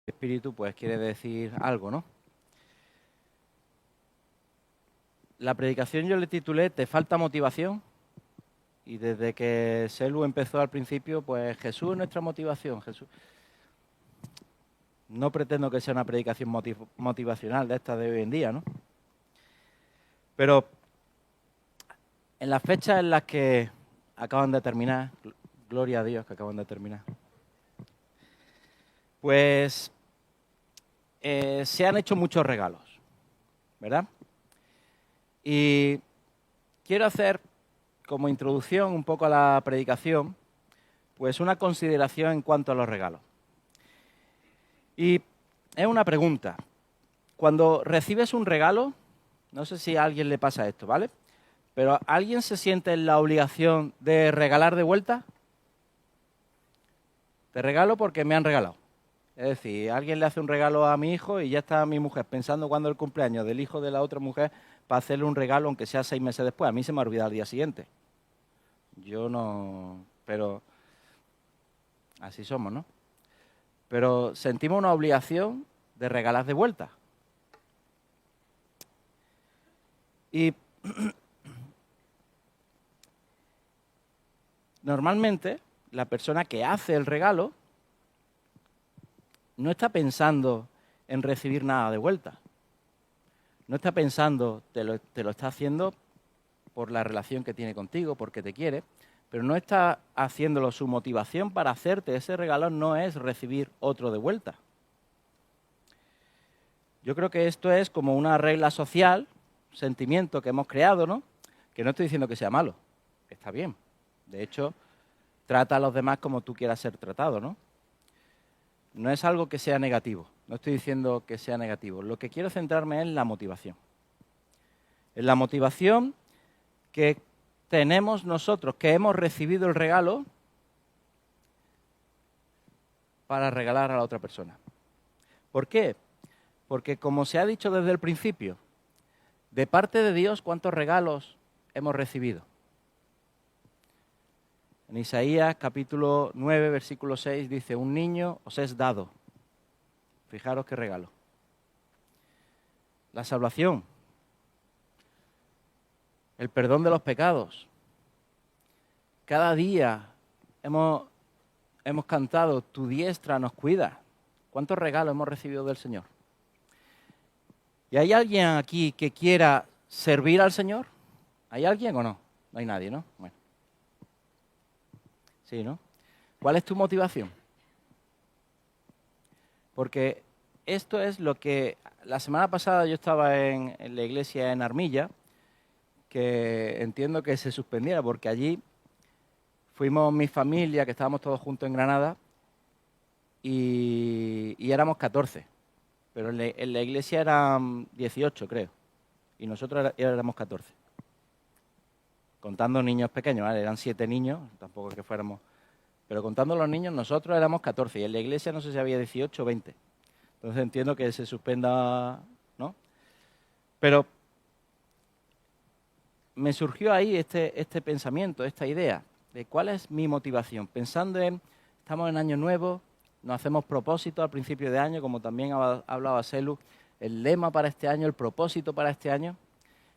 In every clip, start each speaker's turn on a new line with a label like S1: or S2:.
S1: espíritu pues quiere decir algo, ¿no? La predicación yo le titulé ¿Te falta motivación? Y desde que Selu empezó al principio, pues Jesús es nuestra motivación. Jesús. No pretendo que sea una predicación motivacional de esta de hoy en día, ¿no? Pero en las fechas en las que acaban de terminar, gloria a Dios que acaban de terminar, pues se han hecho muchos regalos, ¿verdad? Y quiero hacer como introducción un poco a la predicación, pues una consideración en cuanto a los regalos. Y es una pregunta. Cuando recibes un regalo, no sé si a alguien le pasa esto, ¿vale? Pero ¿alguien se siente en la obligación de regalar de vuelta? Te regalo porque me han regalado. Es decir, alguien le hace un regalo a mi hijo y ya está mi mujer pensando cuándo es el cumpleaños del hijo de la otra mujer para hacerle un regalo, aunque sea 6 meses después. A mí se me ha olvidado al día siguiente. Yo no... Pero así somos, ¿no? Pero sentimos una obligación de regalar de vuelta. Y normalmente la persona que hace el regalo no está pensando en recibir nada de vuelta. No está pensando, te lo está haciendo por la relación que tiene contigo, porque te quiere, pero no está haciéndolo. Su motivación para hacerte ese regalo no es recibir otro de vuelta. Yo creo que esto es como una regla social, sentimiento que hemos creado, ¿no? Que no estoy diciendo que sea malo, está bien. De hecho, trata a los demás como tú quieras ser tratado, ¿no? No es algo que sea negativo, no estoy diciendo que sea negativo. Lo que quiero centrarme es en la motivación. En la motivación que tenemos nosotros, que hemos recibido el regalo para regalar a la otra persona. ¿Por qué? Porque como se ha dicho desde el principio, de parte de Dios, ¿cuántos regalos hemos recibido? En Isaías capítulo 9, versículo 6 dice, un niño os es dado. Fijaros qué regalo. La salvación, el perdón de los pecados. Cada día hemos cantado, tu diestra nos cuida. ¿Cuántos regalos hemos recibido del Señor? ¿Y hay alguien aquí que quiera servir al Señor? ¿Hay alguien o no? No hay nadie, ¿no? Bueno. Sí, ¿no? ¿Cuál es tu motivación? Porque esto es lo que... La semana pasada yo estaba en la iglesia en Armilla, que entiendo que se suspendiera, porque allí fuimos mi familia, que estábamos todos juntos en Granada, y éramos 14. Pero en la iglesia eran 18, creo. Y nosotros éramos 14. Contando niños pequeños, ¿vale? Eran 7 niños, tampoco es que fuéramos... Pero contando los niños, nosotros éramos 14. Y en la iglesia no sé si había 18 o 20. Entonces entiendo que se suspenda, ¿no? Pero me surgió ahí este pensamiento, esta idea de cuál es mi motivación. Pensando en, estamos en año nuevo, nos hacemos propósitos al principio de año, como también hablaba Selu, el lema para este año, el propósito para este año.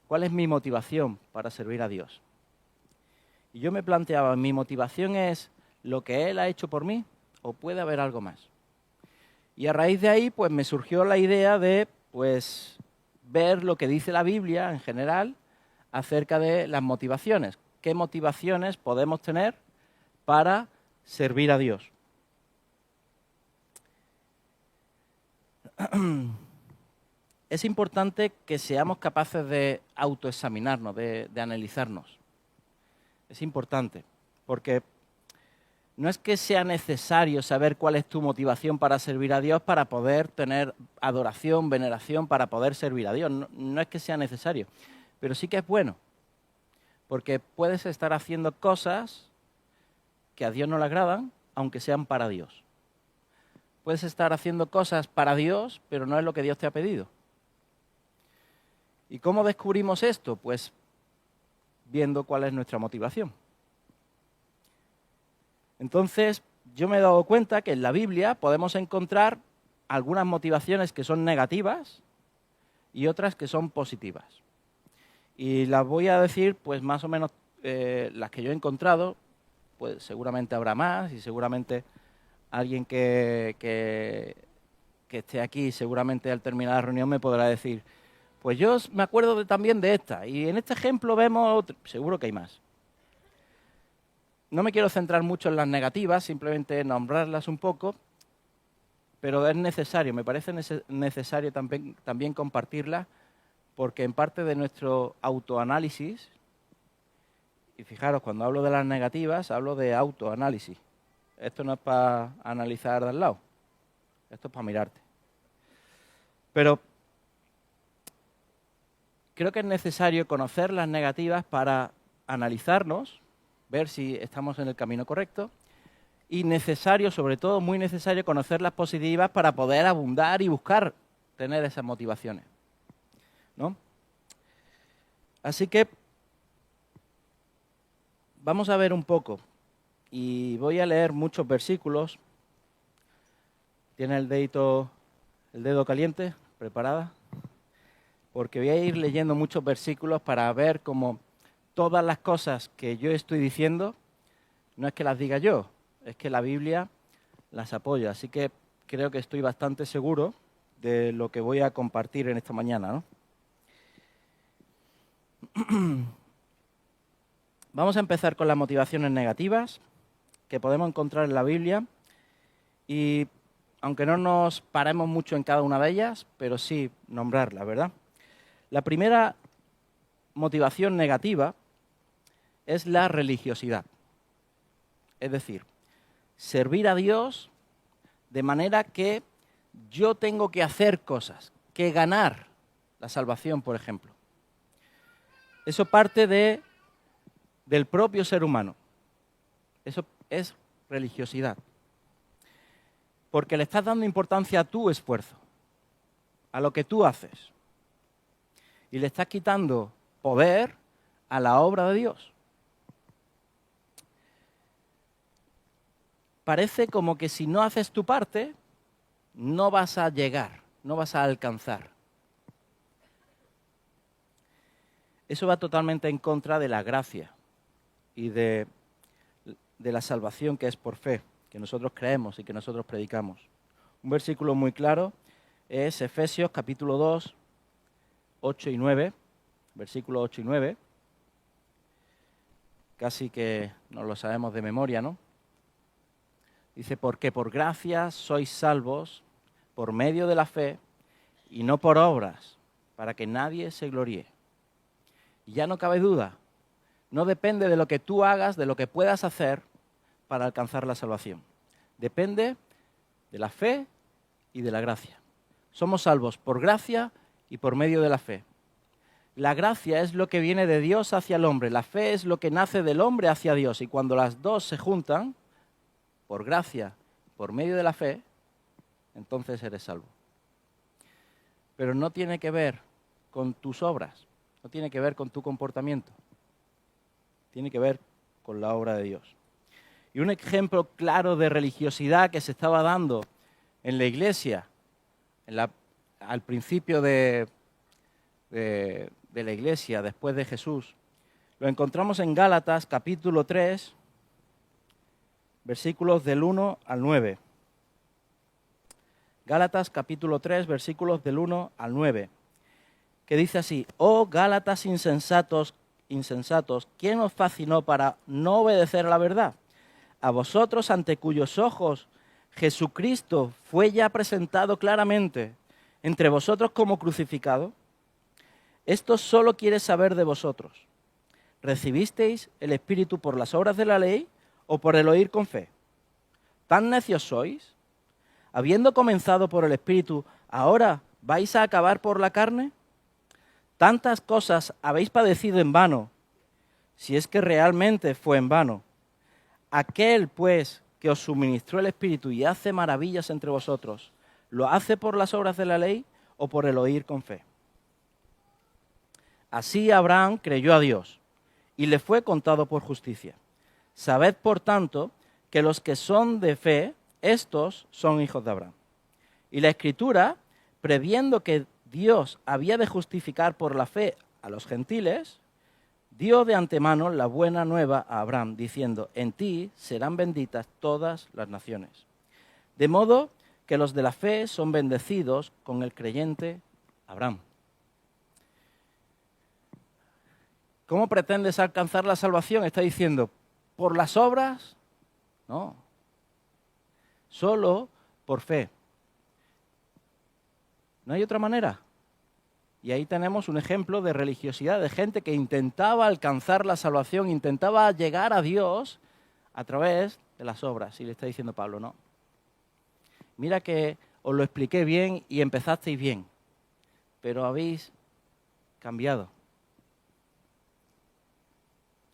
S1: ¿Cuál es mi motivación para servir a Dios? Y yo me planteaba, ¿mi motivación es lo que Él ha hecho por mí o puede haber algo más? Y a raíz de ahí, pues me surgió la idea de, pues, ver lo que dice la Biblia en general acerca de las motivaciones. ¿Qué motivaciones podemos tener para servir a Dios? Es importante que seamos capaces de autoexaminarnos, de analizarnos. Es importante, porque no es que sea necesario saber cuál es tu motivación para servir a Dios para poder tener adoración, veneración, para poder servir a Dios. No es que sea necesario, pero sí que es bueno, porque puedes estar haciendo cosas que a Dios no le agradan, aunque sean para Dios. Puedes estar haciendo cosas para Dios, pero no es lo que Dios te ha pedido. ¿Y cómo descubrimos esto? Pues viendo cuál es nuestra motivación. Entonces, yo me he dado cuenta que en la Biblia podemos encontrar algunas motivaciones que son negativas y otras que son positivas. Y las voy a decir, pues más o menos las que yo he encontrado, pues seguramente habrá más y seguramente alguien que esté aquí, seguramente al terminar la reunión me podrá decir, pues yo me acuerdo también de esta, y en este ejemplo vemos, seguro que hay más. No me quiero centrar mucho en las negativas, simplemente nombrarlas un poco, pero es necesario, me parece necesario también compartirlas, porque en parte de nuestro autoanálisis, y fijaros, cuando hablo de las negativas, hablo de autoanálisis. Esto no es para analizar de al lado, esto es para mirarte. Pero creo que es necesario conocer las negativas para analizarnos, ver si estamos en el camino correcto, y necesario, sobre todo muy necesario, conocer las positivas para poder abundar y buscar tener esas motivaciones, ¿no? Así que vamos a ver un poco, y voy a leer muchos versículos. ¿Tiene el dedo caliente? ¿Preparada? Porque voy a ir leyendo muchos versículos para ver cómo todas las cosas que yo estoy diciendo, no es que las diga yo, es que la Biblia las apoya. Así que creo que estoy bastante seguro de lo que voy a compartir en esta mañana, ¿no? Vamos a empezar con las motivaciones negativas que podemos encontrar en la Biblia y aunque no nos paremos mucho en cada una de ellas, pero sí nombrarlas, ¿verdad? La primera motivación negativa es la religiosidad. Es decir, servir a Dios de manera que yo tengo que hacer cosas, que ganar la salvación, por ejemplo. Eso parte del propio ser humano. Eso es religiosidad. Porque le estás dando importancia a tu esfuerzo, a lo que tú haces. Y le estás quitando poder a la obra de Dios. Parece como que si no haces tu parte, no vas a llegar, no vas a alcanzar. Eso va totalmente en contra de la gracia y de la salvación que es por fe, que nosotros creemos y que nosotros predicamos. Un versículo muy claro es Efesios capítulo 2, 8 y 9, versículos 8 y 9. Casi que nos lo sabemos de memoria, ¿no? Dice, porque por gracia sois salvos por medio de la fe y no por obras, para que nadie se gloríe. Y ya no cabe duda, no depende de lo que tú hagas, de lo que puedas hacer para alcanzar la salvación. Depende de la fe y de la gracia. Somos salvos por gracia y por medio de la fe. La gracia es lo que viene de Dios hacia el hombre, la fe es lo que nace del hombre hacia Dios, y cuando las dos se juntan, por gracia, por medio de la fe, entonces eres salvo. Pero no tiene que ver con tus obras, no tiene que ver con tu comportamiento, tiene que ver con la obra de Dios. Y un ejemplo claro de religiosidad que se estaba dando en la iglesia, al principio de la iglesia, después de Jesús, lo encontramos en Gálatas capítulo 3, versículos del 1 al 9. Gálatas capítulo 3, versículos del 1 al 9, que dice así: Oh Gálatas insensatos, ¿quién os fascinó para no obedecer a la verdad? A vosotros ante cuyos ojos Jesucristo fue ya presentado claramente entre vosotros como crucificado. Esto solo quiere saber de vosotros. ¿Recibisteis el Espíritu por las obras de la ley o por el oír con fe? ¿Tan necios sois? Habiendo comenzado por el Espíritu, ¿ahora vais a acabar por la carne? Tantas cosas habéis padecido en vano, si es que realmente fue en vano. Aquel, pues, que os suministró el Espíritu y hace maravillas entre vosotros, ¿lo hace por las obras de la ley o por el oír con fe? Así Abraham creyó a Dios y le fue contado por justicia. Sabed, por tanto, que los que son de fe, estos son hijos de Abraham. Y la Escritura, previendo que Dios había de justificar por la fe a los gentiles, dio de antemano la buena nueva a Abraham, diciendo, en ti serán benditas todas las naciones. De modo que los de la fe son bendecidos con el creyente Abraham. ¿Cómo pretendes alcanzar la salvación? Está diciendo, ¿por las obras? No, solo por fe. ¿No hay otra manera? Y ahí tenemos un ejemplo de religiosidad, de gente que intentaba alcanzar la salvación, intentaba llegar a Dios a través de las obras. Y le está diciendo Pablo, no. Mira que os lo expliqué bien y empezasteis bien, pero habéis cambiado.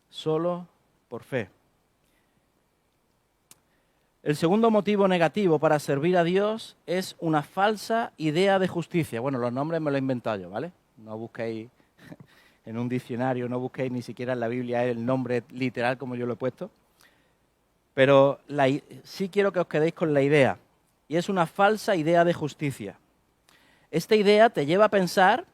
S1: Solo por fe. El segundo motivo negativo para servir a Dios es una falsa idea de justicia. Bueno, los nombres me los he inventado yo, ¿vale? No busquéis en un diccionario, no busquéis ni siquiera en la Biblia el nombre literal como yo lo he puesto. Pero sí quiero que os quedéis con la idea. Y es una falsa idea de justicia. Esta idea te lleva a pensar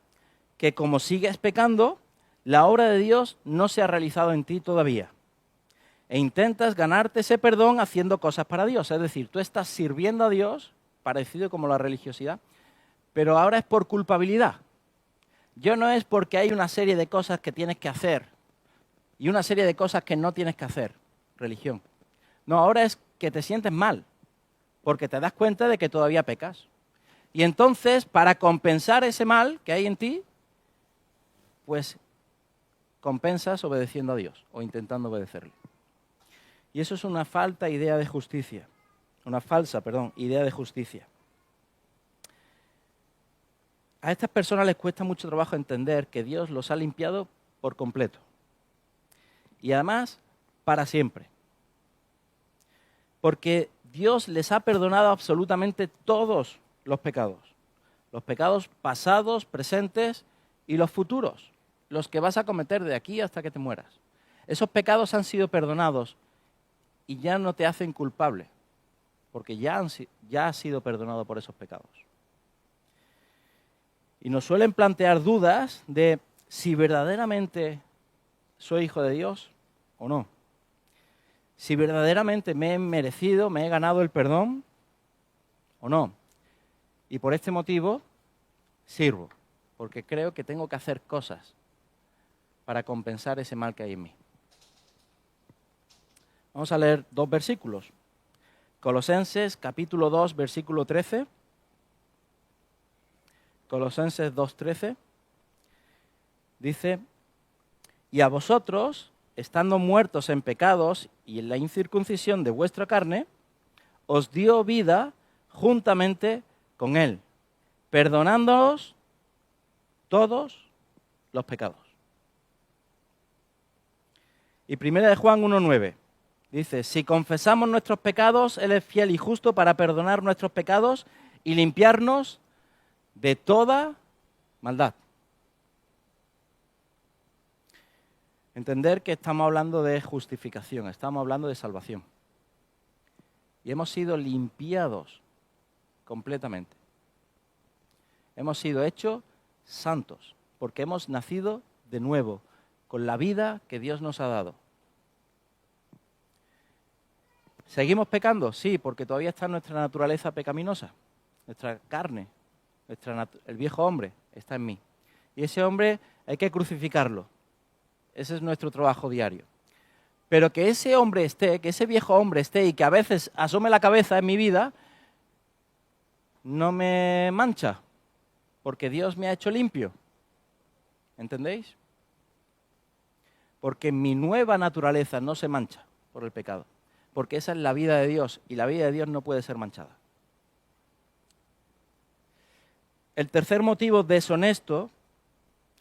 S1: que como sigues pecando, la obra de Dios no se ha realizado en ti todavía. E intentas ganarte ese perdón haciendo cosas para Dios. Es decir, tú estás sirviendo a Dios, parecido como la religiosidad, pero ahora es por culpabilidad. Yo no es porque hay una serie de cosas que tienes que hacer y una serie de cosas que no tienes que hacer, religión. No, ahora es que te sientes mal, porque te das cuenta de que todavía pecas. Y entonces, para compensar ese mal que hay en ti, pues compensas obedeciendo a Dios o intentando obedecerle. Y eso es una falsa idea de justicia. Idea de justicia. A estas personas les cuesta mucho trabajo entender que Dios los ha limpiado por completo. Y además, para siempre. Porque Dios les ha perdonado absolutamente todos los pecados. Los pecados pasados, presentes y los futuros. Los que vas a cometer de aquí hasta que te mueras. Esos pecados han sido perdonados y ya no te hacen culpable, porque ya has sido perdonado por esos pecados. Y nos suelen plantear dudas de si verdaderamente soy hijo de Dios o no. Si verdaderamente me he merecido, me he ganado el perdón o no. Y por este motivo sirvo, porque creo que tengo que hacer cosas para compensar ese mal que hay en mí. Vamos a leer 2 versículos. Colosenses capítulo 2, versículo 13. Colosenses 2:13. Dice, y a vosotros, estando muertos en pecados y en la incircuncisión de vuestra carne, os dio vida juntamente con Él, perdonándoos todos los pecados. Y 1 Juan 1:9. Dice, si confesamos nuestros pecados, Él es fiel y justo para perdonar nuestros pecados y limpiarnos de toda maldad. Entender que estamos hablando de justificación, estamos hablando de salvación. Y hemos sido limpiados completamente. Hemos sido hechos santos, porque hemos nacido de nuevo, con la vida que Dios nos ha dado. ¿Seguimos pecando? Sí, porque todavía está nuestra naturaleza pecaminosa, nuestra carne, el viejo hombre está en mí. Y ese hombre hay que crucificarlo. Ese es nuestro trabajo diario. Pero que ese hombre esté, que ese viejo hombre esté y que a veces asome la cabeza en mi vida, no me mancha, porque Dios me ha hecho limpio. ¿Entendéis? Porque mi nueva naturaleza no se mancha por el pecado. Porque esa es la vida de Dios y la vida de Dios no puede ser manchada. El tercer motivo deshonesto,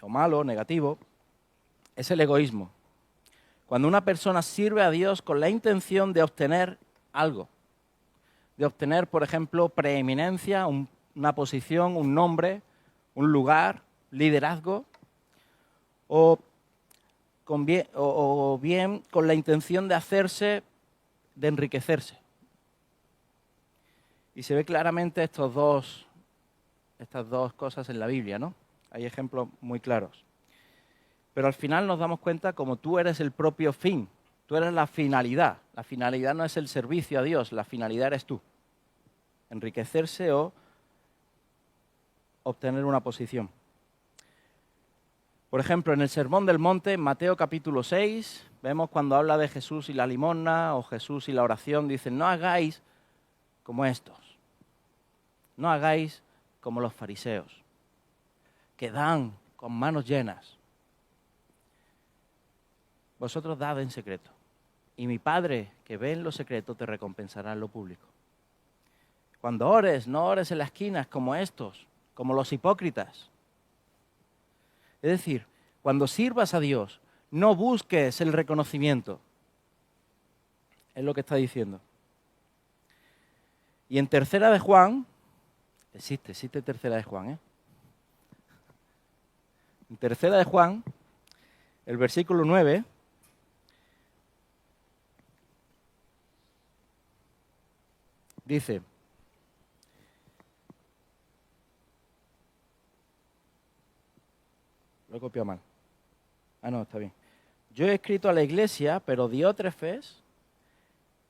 S1: o malo, negativo, es el egoísmo. Cuando una persona sirve a Dios con la intención de obtener algo, de obtener, por ejemplo, preeminencia, una posición, un nombre, un lugar, liderazgo, o bien con la intención de enriquecerse. Y se ve claramente estas dos cosas en la Biblia, ¿no? Hay ejemplos muy claros. Pero al final nos damos cuenta como tú eres el propio fin, tú eres la finalidad. La finalidad no es el servicio a Dios, la finalidad eres tú. Enriquecerse o obtener una posición. Por ejemplo, en el Sermón del Monte, en Mateo capítulo 6, vemos cuando habla de Jesús y la limosna o Jesús y la oración, dicen, no hagáis como estos, no hagáis como los fariseos, que dan con manos llenas. Vosotros dad en secreto, y mi Padre que ve en lo secreto te recompensará en lo público. Cuando ores, no ores en las esquinas como estos, como los hipócritas. Es decir, cuando sirvas a Dios, no busques el reconocimiento. Es lo que está diciendo. Y en Tercera de Juan, existe Tercera de Juan, ¿eh? En Tercera de Juan, el versículo 9, dice, lo he copiado mal. Ah, no, está bien. Yo he escrito a la iglesia, pero Diótrefes,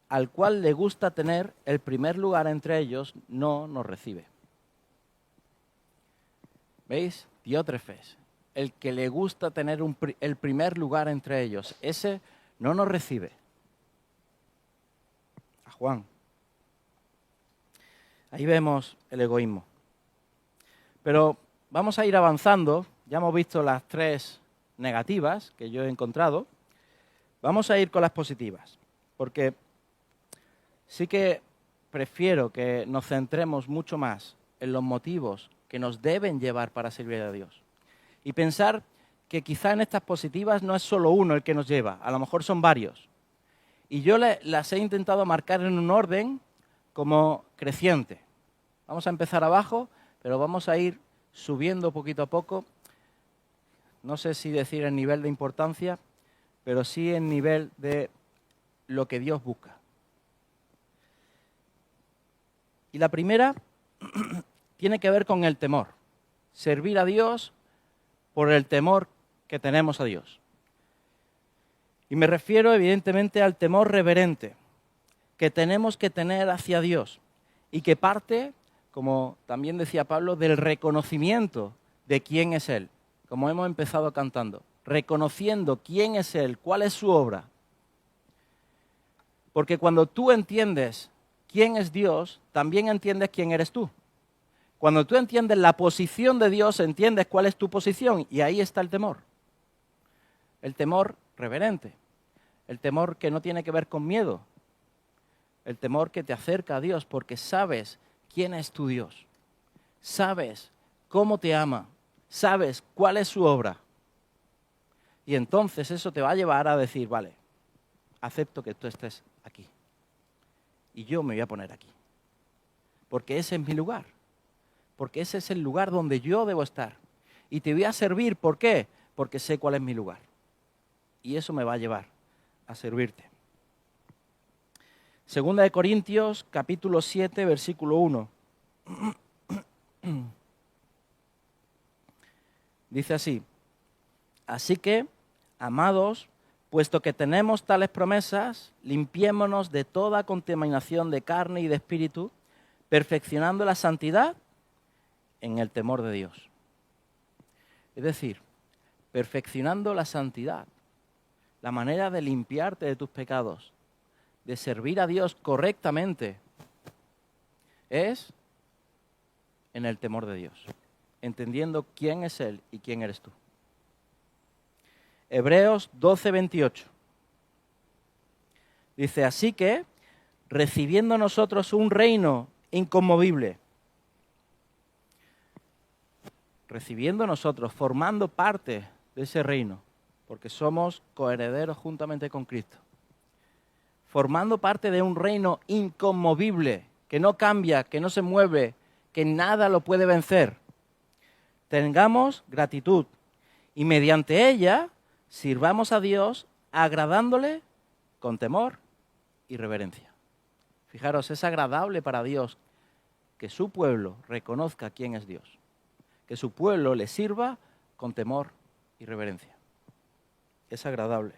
S1: al cual le gusta tener el primer lugar entre ellos, no nos recibe. ¿Veis? Diótrefes, el que le gusta tener el primer lugar entre ellos, ese no nos recibe. A Juan. Ahí vemos el egoísmo. Pero vamos a ir avanzando. Ya hemos visto las 3 negativas que yo he encontrado. Vamos a ir con las positivas, porque sí que prefiero que nos centremos mucho más en los motivos que nos deben llevar para servir a Dios. Y pensar que quizá en estas positivas no es solo uno el que nos lleva, a lo mejor son varios. Y yo las he intentado marcar en un orden como creciente. Vamos a empezar abajo, pero vamos a ir subiendo poquito a poco. No sé si decir el nivel de importancia, pero sí el nivel de lo que Dios busca. Y la primera tiene que ver con el temor. Servir a Dios por el temor que tenemos a Dios. Y me refiero evidentemente al temor reverente que tenemos que tener hacia Dios y que parte, como también decía Pablo, del reconocimiento de quién es Él, como hemos empezado cantando, reconociendo quién es Él, cuál es su obra. Porque cuando tú entiendes quién es Dios, también entiendes quién eres tú. Cuando tú entiendes la posición de Dios, entiendes cuál es tu posición, y ahí está el temor. El temor reverente, el temor que no tiene que ver con miedo, el temor que te acerca a Dios porque sabes quién es tu Dios, sabes cómo te ama, sabes cuál es su obra. Y entonces eso te va a llevar a decir, vale, acepto que tú estés aquí y yo me voy a poner aquí, porque ese es mi lugar. Porque ese es el lugar donde yo debo estar. Y te voy a servir, ¿por qué? Porque sé cuál es mi lugar. Y eso me va a llevar a servirte. Segunda de Corintios, capítulo 7, versículo 1. Dice así, así que, amados, puesto que tenemos tales promesas, limpiémonos de toda contaminación de carne y de espíritu, perfeccionando la santidad en el temor de Dios. Es decir, perfeccionando la santidad, la manera de limpiarte de tus pecados, de servir a Dios correctamente, es en el temor de Dios, entendiendo quién es Él y quién eres tú. Hebreos 12:28. Dice, así que, recibiendo nosotros un reino inconmovible, recibiendo nosotros, formando parte de ese reino, porque somos coherederos juntamente con Cristo, formando parte de un reino inconmovible, que no cambia, que no se mueve, que nada lo puede vencer. Tengamos gratitud y mediante ella sirvamos a Dios agradándole con temor y reverencia. Fijaros, es agradable para Dios que su pueblo reconozca quién es Dios, que su pueblo le sirva con temor y reverencia. Es agradable.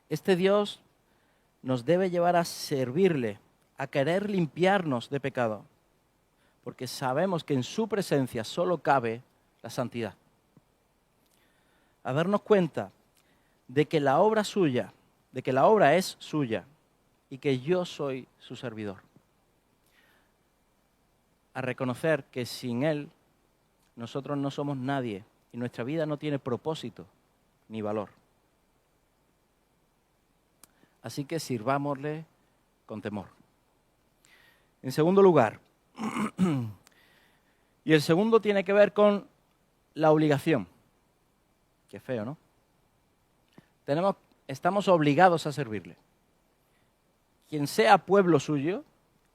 S1: Este Dios nos debe llevar a servirle, a querer limpiarnos de pecado, porque sabemos que en su presencia solo cabe la santidad. A darnos cuenta de que la obra suya, de que la obra es suya y que yo soy su servidor. A reconocer que sin Él nosotros no somos nadie y nuestra vida no tiene propósito ni valor. Así que sirvámosle con temor. En segundo lugar, y el segundo tiene que ver con la obligación. Qué feo, ¿no? Estamos obligados a servirle. Quien sea pueblo suyo,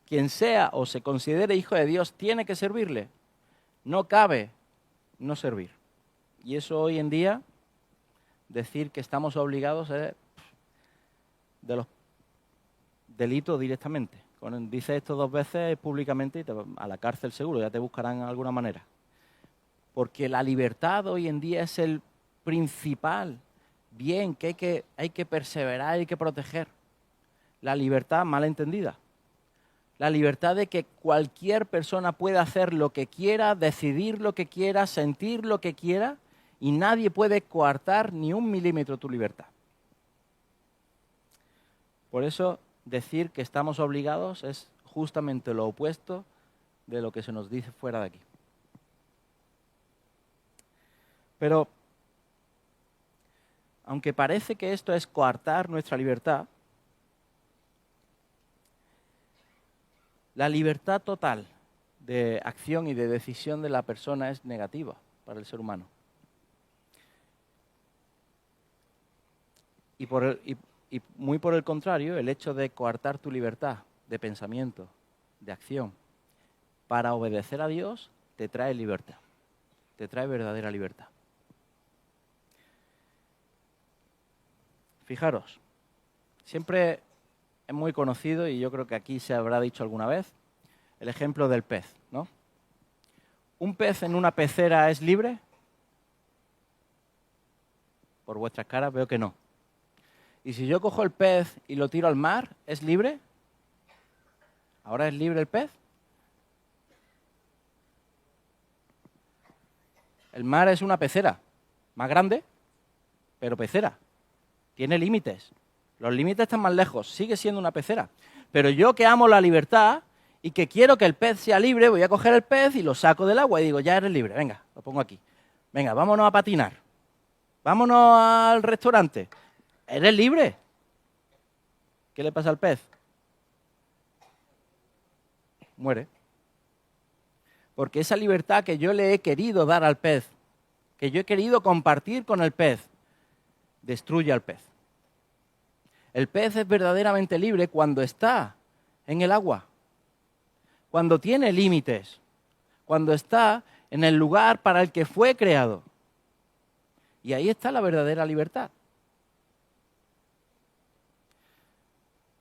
S1: quien sea o se considere hijo de Dios, tiene que servirle. No cabe no servir. Y eso hoy en día, decir que estamos obligados es de los delitos directamente. Cuando dices esto 2 veces públicamente y te vas a la cárcel seguro, ya te buscarán de alguna manera. Porque la libertad hoy en día es el principal bien que hay que perseverar y que proteger. La libertad mal entendida. La libertad de que cualquier persona pueda hacer lo que quiera, decidir lo que quiera, sentir lo que quiera y nadie puede coartar ni 1 milímetro tu libertad. Por eso decir que estamos obligados es justamente lo opuesto de lo que se nos dice fuera de aquí. Pero, aunque parece que esto es coartar nuestra libertad, la libertad total de acción y de decisión de la persona es negativa para el ser humano. Y muy por el contrario, el hecho de coartar tu libertad de pensamiento, de acción, para obedecer a Dios, te trae libertad, te trae verdadera libertad. Fijaros, siempre es muy conocido, y yo creo que aquí se habrá dicho alguna vez, el ejemplo del pez, ¿no? ¿Un pez en una pecera es libre? Por vuestras caras veo que no. ¿Y si yo cojo el pez y lo tiro al mar, es libre? ¿Ahora es libre el pez? El mar es una pecera, más grande, pero pecera. Tiene límites. Los límites están más lejos, sigue siendo una pecera. Pero yo que amo la libertad y que quiero que el pez sea libre, voy a coger el pez y lo saco del agua y digo, ya eres libre, venga, lo pongo aquí. Venga, vámonos a patinar. Vámonos al restaurante. ¿Eres libre? ¿Qué le pasa al pez? Muere. Porque esa libertad que yo le he querido dar al pez, que yo he querido compartir con el pez, destruye al pez. El pez es verdaderamente libre cuando está en el agua, cuando tiene límites, cuando está en el lugar para el que fue creado. Y ahí está la verdadera libertad.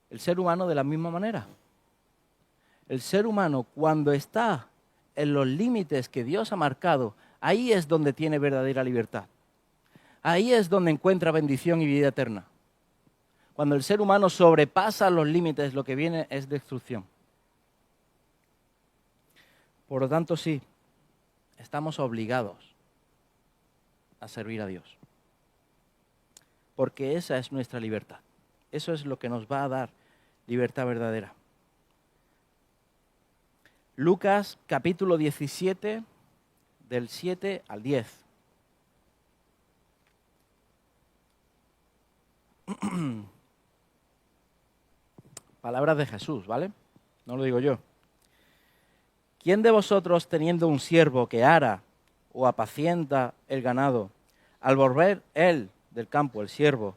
S1: El ser humano de la misma manera. El ser humano cuando está en los límites que Dios ha marcado, ahí es donde tiene verdadera libertad. Ahí es donde encuentra bendición y vida eterna. Cuando el ser humano sobrepasa los límites, lo que viene es destrucción. Por lo tanto, sí, estamos obligados a servir a Dios. Porque esa es nuestra libertad. Eso es lo que nos va a dar libertad verdadera. Lucas capítulo 17, del 7 al 10. Palabras de Jesús, ¿vale? No lo digo yo. ¿Quién de vosotros, teniendo un siervo que ara o apacienta el ganado, al volver él del campo, el siervo,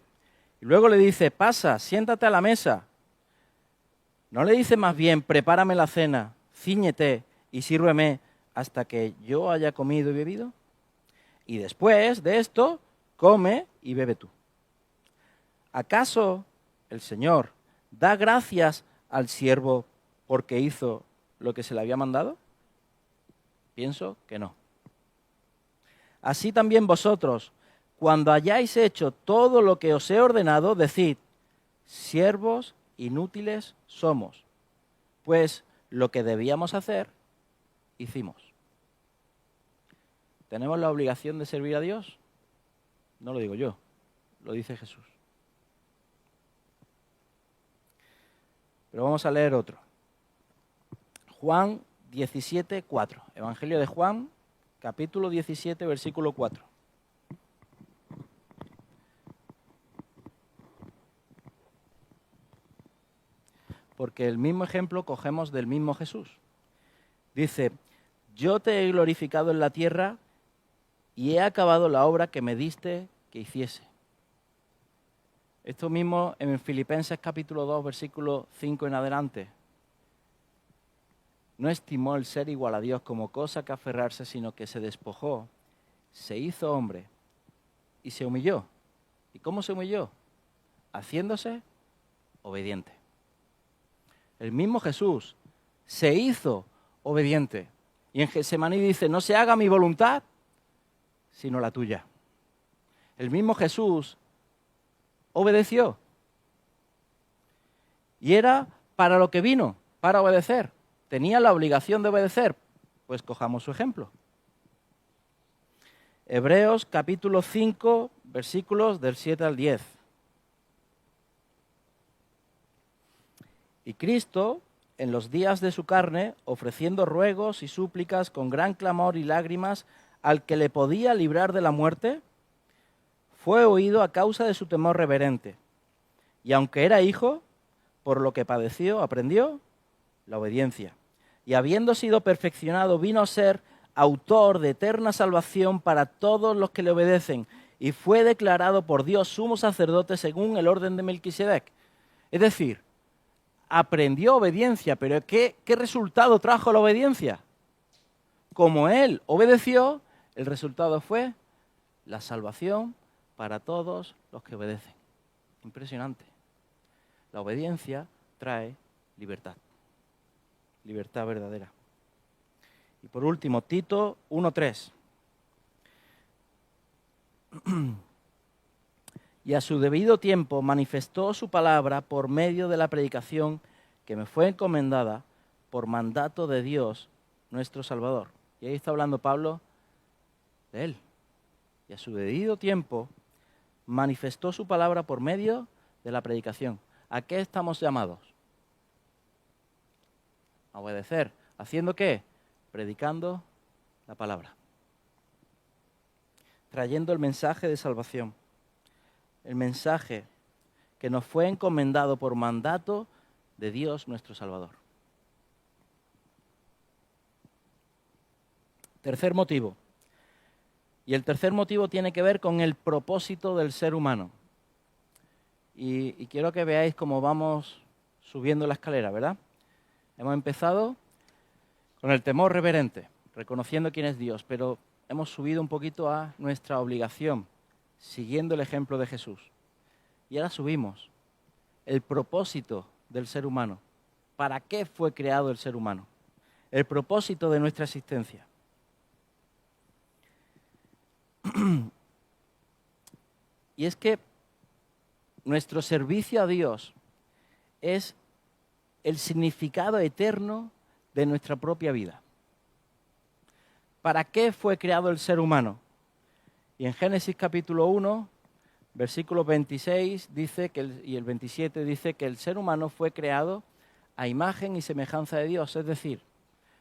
S1: y luego le dice, pasa, siéntate a la mesa? ¿No le dice más bien, prepárame la cena, cíñete y sírveme hasta que yo haya comido y bebido? Y después de esto, come y bebe tú. ¿Acaso el Señor da gracias al siervo porque hizo lo que se le había mandado? Pienso que no. Así también vosotros, cuando hayáis hecho todo lo que os he ordenado, decid, siervos inútiles somos, pues lo que debíamos hacer, hicimos. ¿Tenemos la obligación de servir a Dios? No lo digo yo, lo dice Jesús. Pero vamos a leer otro. Juan 17, 4. Evangelio de Juan, capítulo 17, versículo 4. Porque el mismo ejemplo cogemos del mismo Jesús. Dice, yo te he glorificado en la tierra y he acabado la obra que me diste que hiciese. Esto mismo en Filipenses capítulo 2, versículo 5 en adelante. No estimó el ser igual a Dios como cosa que aferrarse, sino que se despojó, se hizo hombre y se humilló. ¿Y cómo se humilló? Haciéndose obediente. El mismo Jesús se hizo obediente. Y en Getsemaní dice, no se haga mi voluntad, sino la tuya. El mismo Jesús obedeció. Y era para lo que vino, para obedecer. ¿Tenía la obligación de obedecer? Pues cojamos su ejemplo. Hebreos capítulo 5, versículos del 7 al 10. Y Cristo, en los días de su carne, ofreciendo ruegos y súplicas con gran clamor y lágrimas al que le podía librar de la muerte, fue oído a causa de su temor reverente. Y aunque era hijo, por lo que padeció, aprendió la obediencia. Y habiendo sido perfeccionado, vino a ser autor de eterna salvación para todos los que le obedecen. Y fue declarado por Dios sumo sacerdote según el orden de Melquisedec. Es decir, aprendió obediencia, pero ¿qué resultado trajo la obediencia? Como él obedeció, el resultado fue la salvación para todos los que obedecen. Impresionante. La obediencia trae libertad. Libertad verdadera. Y por último, Tito 1:3. Y a su debido tiempo manifestó su palabra por medio de la predicación que me fue encomendada por mandato de Dios, nuestro Salvador. Y ahí está hablando Pablo de él. Y a su debido tiempo manifestó su palabra por medio de la predicación. ¿A qué estamos llamados? A obedecer. ¿Haciendo qué? Predicando la palabra. Trayendo el mensaje de salvación. El mensaje que nos fue encomendado por mandato de Dios nuestro Salvador. Tercer motivo. Y el tercer motivo tiene que ver con el propósito del ser humano. Y quiero que veáis cómo vamos subiendo la escalera, ¿verdad? Hemos empezado con el temor reverente, reconociendo quién es Dios, pero hemos subido un poquito a nuestra obligación, siguiendo el ejemplo de Jesús. Y ahora subimos el propósito del ser humano. ¿Para qué fue creado el ser humano? El propósito de nuestra existencia. Y es que nuestro servicio a Dios es el significado eterno de nuestra propia vida. ¿Para qué fue creado el ser humano? Y en Génesis capítulo 1, versículo 26 dice y el 27 dice que el ser humano fue creado a imagen y semejanza de Dios. Es decir,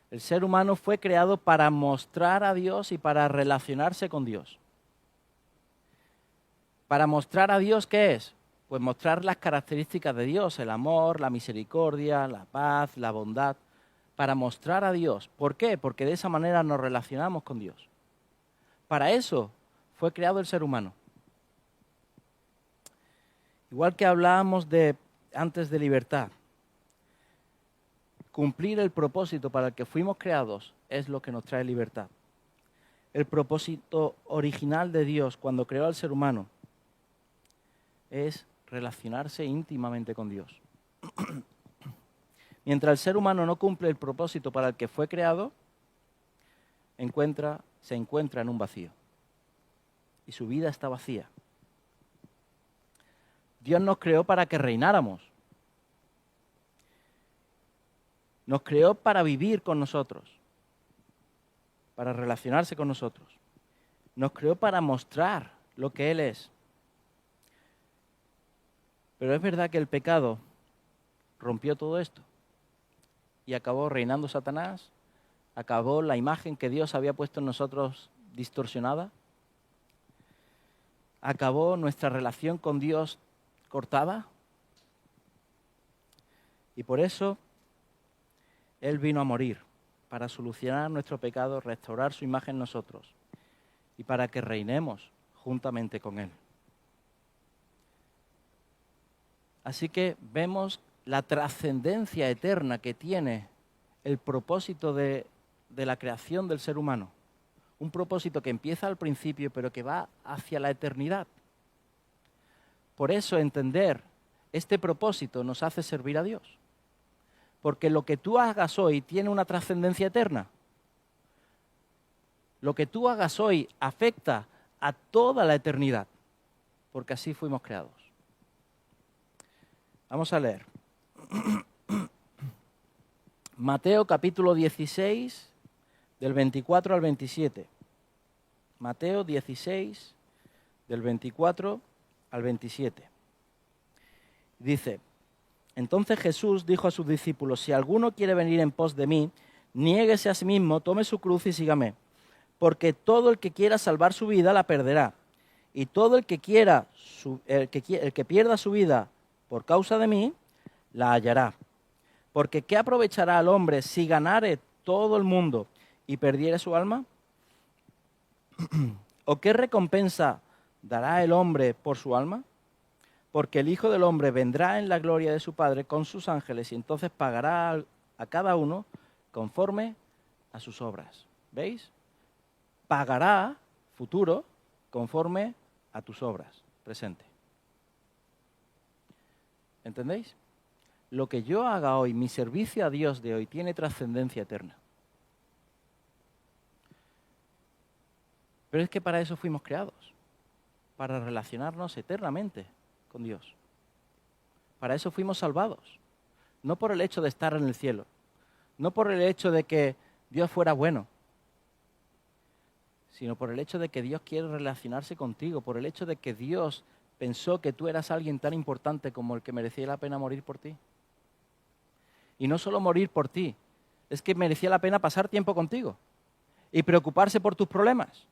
S1: el ser humano fue creado para mostrar a Dios y para relacionarse con Dios. Para mostrar a Dios, ¿qué es? Pues mostrar las características de Dios, el amor, la misericordia, la paz, la bondad. Para mostrar a Dios. ¿Por qué? Porque de esa manera nos relacionamos con Dios. Para eso fue creado el ser humano. Igual que hablábamos antes de libertad, cumplir el propósito para el que fuimos creados es lo que nos trae libertad. El propósito original de Dios cuando creó al ser humano es relacionarse íntimamente con Dios. Mientras el ser humano no cumple el propósito para el que fue creado, se encuentra en un vacío. Y su vida está vacía. Dios nos creó para que reináramos. Nos creó para vivir con nosotros, para relacionarse con nosotros. Nos creó para mostrar lo que Él es. Pero es verdad que el pecado rompió todo esto y acabó reinando Satanás, acabó la imagen que Dios había puesto en nosotros distorsionada, acabó nuestra relación con Dios cortada, y por eso Él vino a morir, para solucionar nuestro pecado, restaurar su imagen en nosotros y para que reinemos juntamente con Él. Así que vemos la trascendencia eterna que tiene el propósito de la creación del ser humano. Un propósito que empieza al principio, pero que va hacia la eternidad. Por eso entender este propósito nos hace servir a Dios. Porque lo que tú hagas hoy tiene una trascendencia eterna. Lo que tú hagas hoy afecta a toda la eternidad, porque así fuimos creados. Vamos a leer. Mateo capítulo 16, del 24 al 27. Mateo 16, del 24 al 27. Dice: entonces Jesús dijo a sus discípulos: si alguno quiere venir en pos de mí, niéguese a sí mismo, tome su cruz y sígame. Porque todo el que quiera salvar su vida la perderá. Y todo el que pierda su vida por causa de mí, la hallará. Porque ¿qué aprovechará al hombre si ganare todo el mundo y perdiere su alma? ¿O qué recompensa dará el hombre por su alma? Porque el Hijo del Hombre vendrá en la gloria de su Padre con sus ángeles y entonces pagará a cada uno conforme a sus obras. ¿Veis? Pagará, futuro, conforme a tus obras, presente. ¿Entendéis? Lo que yo haga hoy, mi servicio a Dios de hoy, tiene trascendencia eterna. Pero es que para eso fuimos creados, para relacionarnos eternamente con Dios. Para eso fuimos salvados, no por el hecho de estar en el cielo, no por el hecho de que Dios fuera bueno, sino por el hecho de que Dios quiere relacionarse contigo, por el hecho de que Dios pensó que tú eras alguien tan importante como el que merecía la pena morir por ti. Y no solo morir por ti, es que merecía la pena pasar tiempo contigo y preocuparse por tus problemas.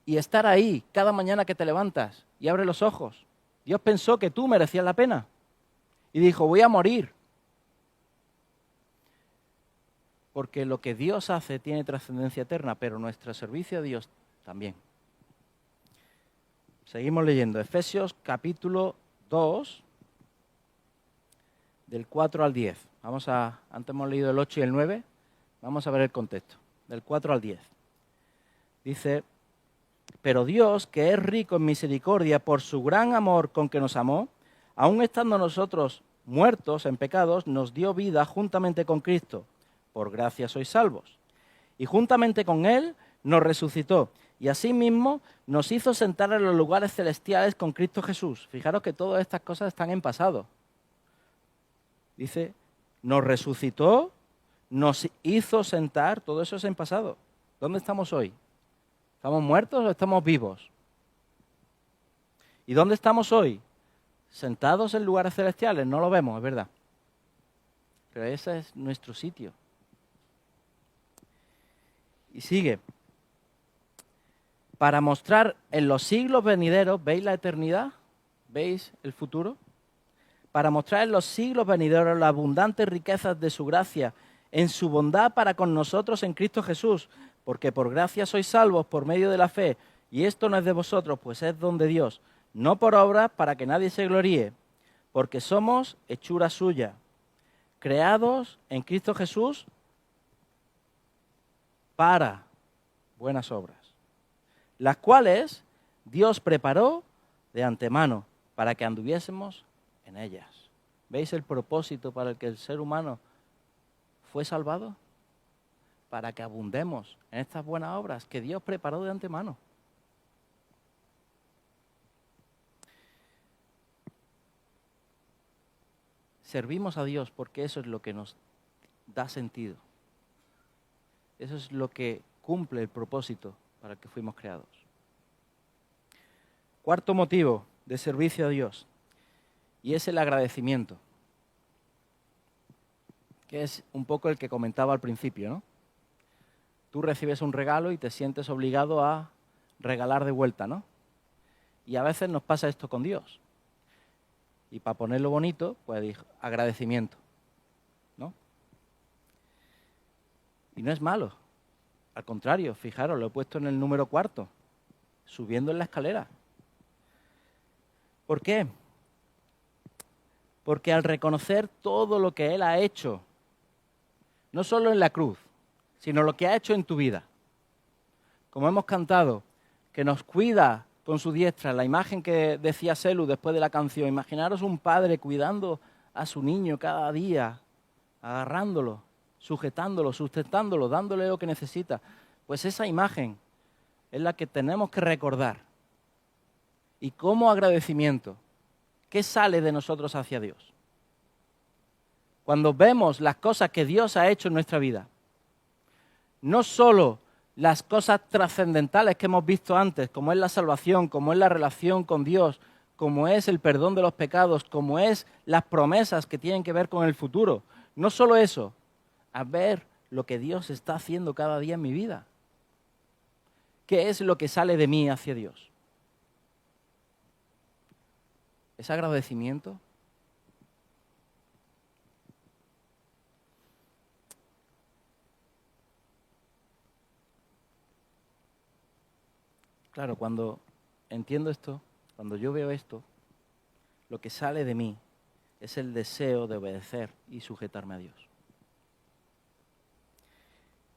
S1: Y estar ahí cada mañana que te levantas y abres los ojos. Dios pensó que tú merecías la pena y dijo: voy a morir. Porque lo que Dios hace tiene trascendencia eterna, pero nuestro servicio a Dios también. Seguimos leyendo. Efesios capítulo 2, del 4 al 10. Antes hemos leído el 8 y el 9. Vamos a ver el contexto. Del 4 al 10. Dice: pero Dios, que es rico en misericordia por su gran amor con que nos amó, aun estando nosotros muertos en pecados, nos dio vida juntamente con Cristo. Por gracia sois salvos. Y juntamente con Él nos resucitó. Y asimismo nos hizo sentar en los lugares celestiales con Cristo Jesús. Fijaros que todas estas cosas están en pasado. Dice, nos resucitó, nos hizo sentar, todo eso es en pasado. ¿Dónde estamos hoy? ¿Estamos muertos o estamos vivos? ¿Y dónde estamos hoy? Sentados en lugares celestiales, no lo vemos, es verdad. Pero ese es nuestro sitio. Y sigue. Para mostrar en los siglos venideros, ¿veis la eternidad? ¿Veis el futuro? Para mostrar en los siglos venideros las abundantes riquezas de su gracia, en su bondad para con nosotros en Cristo Jesús, porque por gracia sois salvos por medio de la fe, y esto no es de vosotros, pues es don de Dios, no por obras para que nadie se gloríe, porque somos hechura suya, creados en Cristo Jesús para buenas obras, las cuales Dios preparó de antemano para que anduviésemos en ellas. ¿Veis el propósito para el que el ser humano fue salvado? Para que abundemos en estas buenas obras que Dios preparó de antemano. Servimos a Dios porque eso es lo que nos da sentido. Eso es lo que cumple el propósito para el que fuimos creados. Cuarto motivo de servicio a Dios, y es el agradecimiento, que es un poco el que comentaba al principio, ¿no? Tú recibes un regalo y te sientes obligado a regalar de vuelta, ¿no? Y a veces nos pasa esto con Dios. Y para ponerlo bonito, pues agradecimiento, ¿no? Y no es malo. Al contrario, fijaros, lo he puesto en el número 4, subiendo en la escalera. ¿Por qué? Porque al reconocer todo lo que Él ha hecho, no solo en la cruz, sino lo que ha hecho en tu vida, como hemos cantado, que nos cuida con su diestra, la imagen que decía Selu después de la canción, imaginaros un padre cuidando a su niño cada día, agarrándolo, sujetándolo, sustentándolo, dándole lo que necesita. Pues esa imagen es la que tenemos que recordar. Y como agradecimiento, ¿qué sale de nosotros hacia Dios? Cuando vemos las cosas que Dios ha hecho en nuestra vida, no solo las cosas trascendentales que hemos visto antes, como es la salvación, como es la relación con Dios, como es el perdón de los pecados, como es las promesas que tienen que ver con el futuro. No solo eso, a ver lo que Dios está haciendo cada día en mi vida. ¿Qué es lo que sale de mí hacia Dios? ¿Es agradecimiento? Claro, cuando entiendo esto, cuando yo veo esto, lo que sale de mí es el deseo de obedecer y sujetarme a Dios.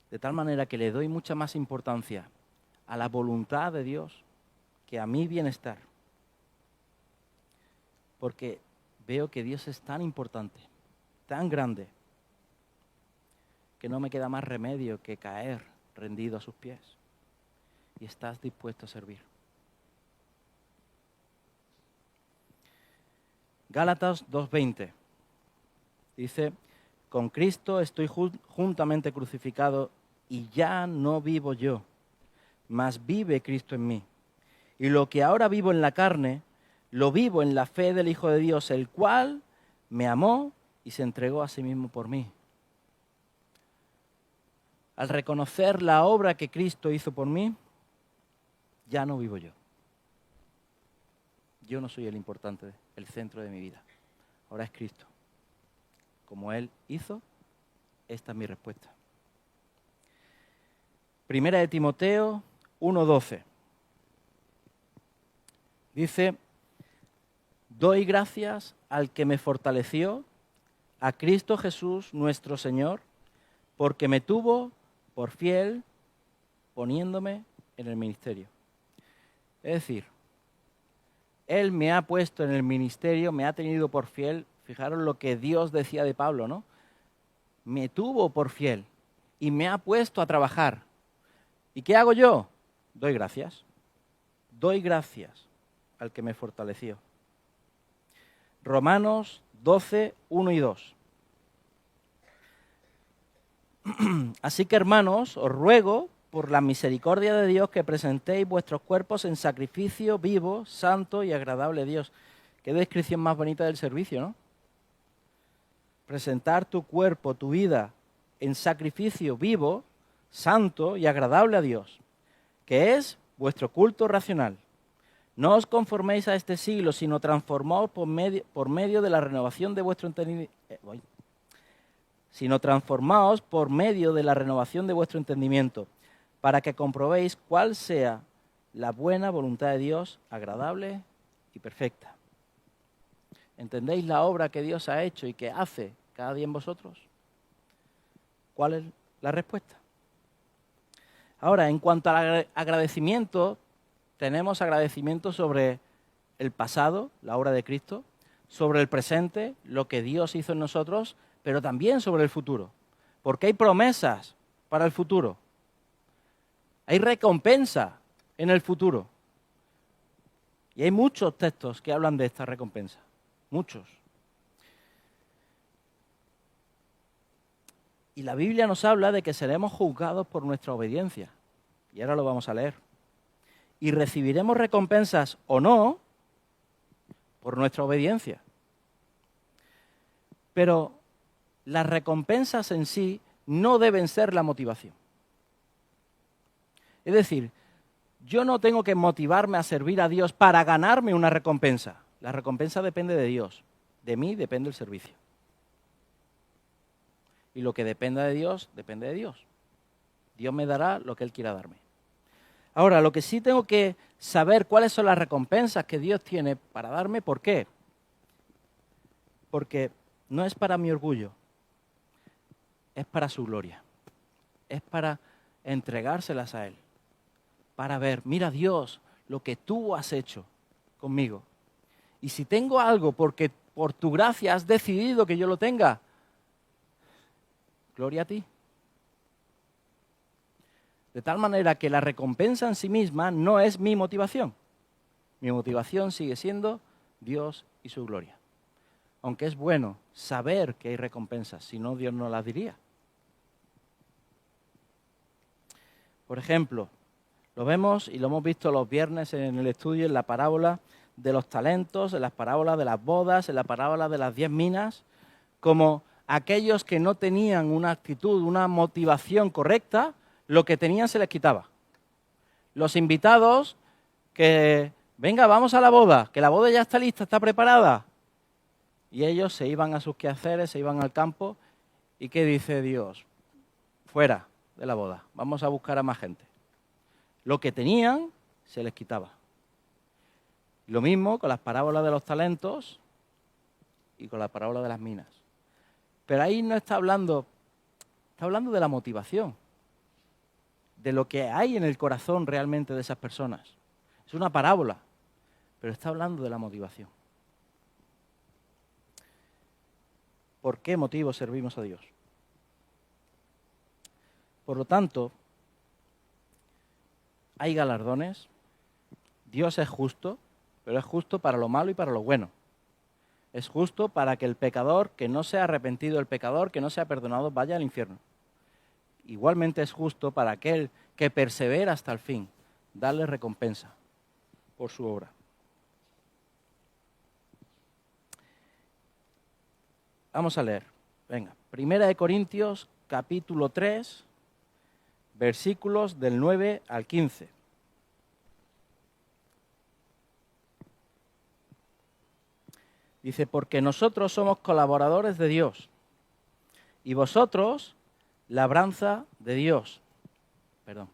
S1: De tal manera que le doy mucha más importancia a la voluntad de Dios que a mi bienestar. Porque veo que Dios es tan importante, tan grande, que no me queda más remedio que caer rendido a sus pies. Y estás dispuesto a servir. Gálatas 2:20 dice: con Cristo estoy juntamente crucificado y ya no vivo yo, mas vive Cristo en mí. Y lo que ahora vivo en la carne, lo vivo en la fe del Hijo de Dios, el cual me amó y se entregó a sí mismo por mí. Al reconocer la obra que Cristo hizo por mí, ya no vivo yo. Yo no soy el importante, el centro de mi vida. Ahora es Cristo. Como Él hizo, esta es mi respuesta. Primera de Timoteo 1:12. Dice: doy gracias al que me fortaleció, a Cristo Jesús nuestro Señor, porque me tuvo por fiel poniéndome en el ministerio. Es decir, Él me ha puesto en el ministerio, me ha tenido por fiel. Fijaros lo que Dios decía de Pablo, ¿no? Me tuvo por fiel y me ha puesto a trabajar. ¿Y qué hago yo? Doy gracias. Doy gracias al que me fortaleció. Romanos 12:1 y 2. Así que, hermanos, os ruego por la misericordia de Dios que presentéis vuestros cuerpos en sacrificio vivo, santo y agradable a Dios. Qué descripción más bonita del servicio, ¿no? Presentar tu cuerpo, tu vida, en sacrificio vivo, santo y agradable a Dios, que es vuestro culto racional. No os conforméis a este siglo, sino transformaos por medio de la renovación de vuestro entendimiento. Transformaos por medio de la renovación de vuestro entendimiento, para que comprobéis cuál sea la buena voluntad de Dios, agradable y perfecta. ¿Entendéis la obra que Dios ha hecho y que hace cada día en vosotros? ¿Cuál es la respuesta? Ahora, en cuanto al agradecimiento, tenemos agradecimiento sobre el pasado, la obra de Cristo. sobre el presente, lo que Dios hizo en nosotros, pero también sobre el futuro. Porque hay promesas para el futuro. Hay recompensa en el futuro. Y hay muchos textos que hablan de esta recompensa. Muchos. Y la Biblia nos habla de que seremos juzgados por nuestra obediencia. Y ahora lo vamos a leer. Y recibiremos recompensas o no por nuestra obediencia. Pero las recompensas en sí no deben ser la motivación. Es decir, yo no tengo que motivarme a servir a Dios para ganarme una recompensa. La recompensa depende de Dios. De mí depende el servicio. Y lo que dependa de Dios, depende de Dios. Dios me dará lo que Él quiera darme. Ahora, lo que sí tengo que saber cuáles son las recompensas que Dios tiene para darme, ¿por qué? Porque no es para mi orgullo, es para su gloria. Es para entregárselas a Él. Para ver, mira Dios, lo que tú has hecho conmigo. Y si tengo algo porque por tu gracia has decidido que yo lo tenga, gloria a ti. De tal manera que la recompensa en sí misma no es mi motivación. Mi motivación sigue siendo Dios y su gloria. Aunque es bueno saber que hay recompensas, si no Dios no las diría. Por ejemplo, lo vemos y lo hemos visto los viernes en el estudio, en la parábola de los talentos, en las parábolas de las bodas, en la parábola de las 10 minas, como aquellos que no tenían una actitud, una motivación correcta, lo que tenían se les quitaba. Los invitados que, venga, vamos a la boda, que la boda ya está lista, está preparada. Y ellos se iban a sus quehaceres, se iban al campo. ¿Y qué dice Dios? Fuera de la boda, vamos a buscar a más gente. Lo que tenían se les quitaba. Lo mismo con las parábolas de los talentos y con la parábola de las minas. Pero ahí no está hablando de la motivación, de lo que hay en el corazón realmente de esas personas. Es una parábola, pero está hablando de la motivación. ¿Por qué motivo servimos a Dios? Por lo tanto, hay galardones. Dios es justo, pero es justo para lo malo y para lo bueno. Es justo para que el pecador, que no se ha arrepentido, el pecador que no se ha perdonado, vaya al infierno. Igualmente es justo para aquel que persevera hasta el fin, darle recompensa por su obra. Vamos a leer. Venga, 1 Corintios capítulo 3, versículos del 9 al 15. Dice, porque nosotros somos colaboradores de Dios y vosotros labranza de Dios. Perdón.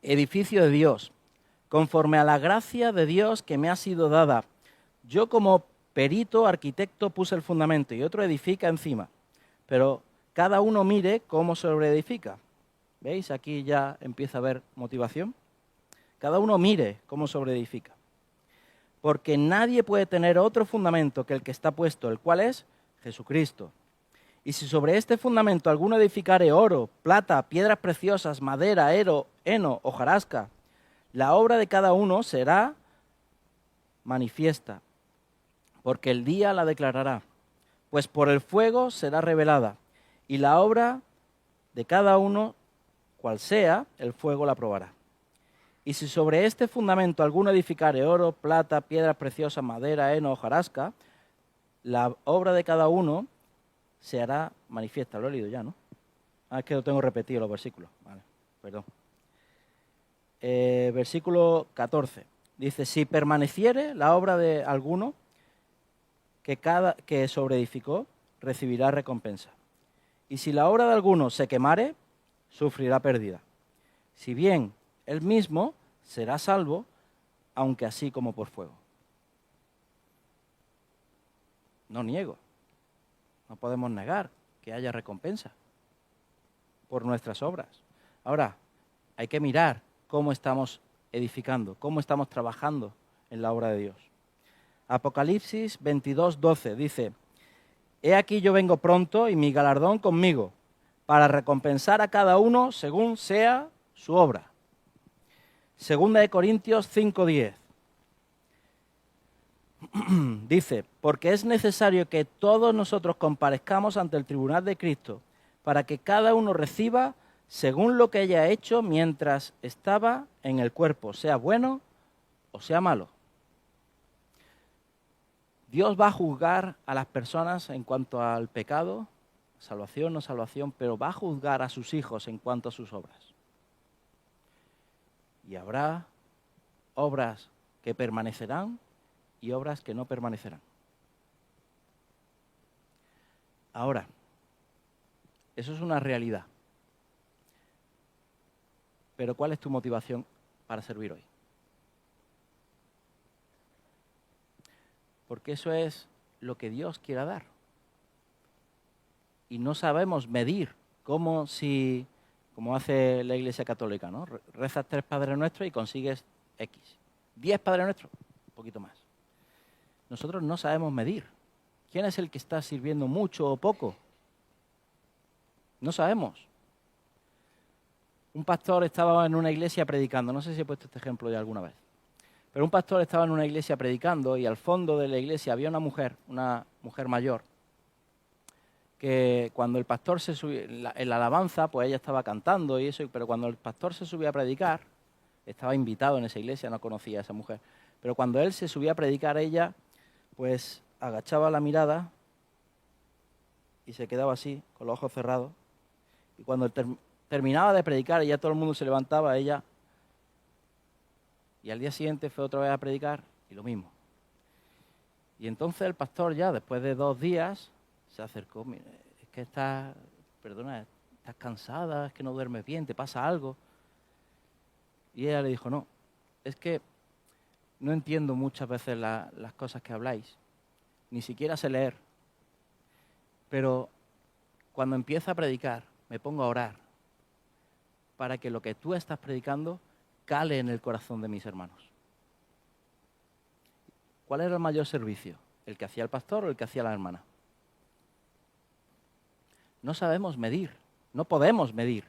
S1: Edificio de Dios, conforme a la gracia de Dios que me ha sido dada. Yo como perito, arquitecto, puse el fundamento y otro edifica encima. Pero cada uno mire cómo sobreedifica. ¿Veis? Aquí ya empieza a haber motivación. Cada uno mire cómo sobreedifica. Porque nadie puede tener otro fundamento que el que está puesto, el cual es Jesucristo. Y si sobre este fundamento alguno edificare oro, plata, piedras preciosas, madera, heno, hojarasca, la obra de cada uno será manifiesta, porque el día la declarará, pues por el fuego será revelada, y la obra de cada uno, cual sea, el fuego la probará. Y si sobre este fundamento alguno edificare oro, plata, piedras preciosas, madera, heno, hojarasca, la obra de cada uno se hará manifiesta. Lo he leído ya, ¿no? Es que lo tengo repetido los versículos. Vale, perdón. Versículo 14. Dice, si permaneciere la obra de alguno que sobreedificó, recibirá recompensa. Y si la obra de alguno se quemare, sufrirá pérdida. Si bien él mismo será salvo, aunque así como por fuego. No niego. No podemos negar que haya recompensa por nuestras obras. Ahora, hay que mirar cómo estamos edificando, cómo estamos trabajando en la obra de Dios. Apocalipsis 22:12 dice: He aquí yo vengo pronto y mi galardón conmigo, para recompensar a cada uno según sea su obra. Segunda de Corintios 5:10 dice: Porque es necesario que todos nosotros comparezcamos ante el tribunal de Cristo, para que cada uno reciba según lo que haya hecho mientras estaba en el cuerpo, sea bueno o sea malo. Dios va a juzgar a las personas en cuanto al pecado, salvación, no salvación, pero va a juzgar a sus hijos en cuanto a sus obras. Y habrá obras que permanecerán y obras que no permanecerán. Ahora, eso es una realidad. Pero ¿cuál es tu motivación para servir hoy? Porque eso es lo que Dios quiera dar. Y no sabemos medir como hace la Iglesia Católica, ¿no? Rezas 3 Padres Nuestros y consigues X. 10 Padres Nuestros, un poquito más. Nosotros no sabemos medir. ¿Quién es el que está sirviendo mucho o poco? No sabemos. Un pastor estaba en una iglesia predicando, no sé si he puesto este ejemplo ya alguna vez, pero un pastor estaba en una iglesia predicando y al fondo de la iglesia había una mujer mayor, que cuando el pastor se subía, en la alabanza, pues ella estaba cantando y eso, pero cuando el pastor se subía a predicar, estaba invitado en esa iglesia, no conocía a esa mujer, pero cuando él se subía a predicar, ella pues agachaba la mirada y se quedaba así, con los ojos cerrados, y cuando terminaba de predicar y ya todo el mundo se levantaba, ella, y al día siguiente fue otra vez a predicar y lo mismo. Y entonces el pastor ya, después de 2 días, se acercó: Mira, es que estás cansada, es que no duermes bien, te pasa algo. Y ella le dijo: no, es que no entiendo muchas veces las cosas que habláis, ni siquiera sé leer, pero cuando empiezo a predicar me pongo a orar para que lo que tú estás predicando cale en el corazón de mis hermanos. ¿Cuál era el mayor servicio? ¿El que hacía el pastor o el que hacía la hermana? No sabemos medir, no podemos medir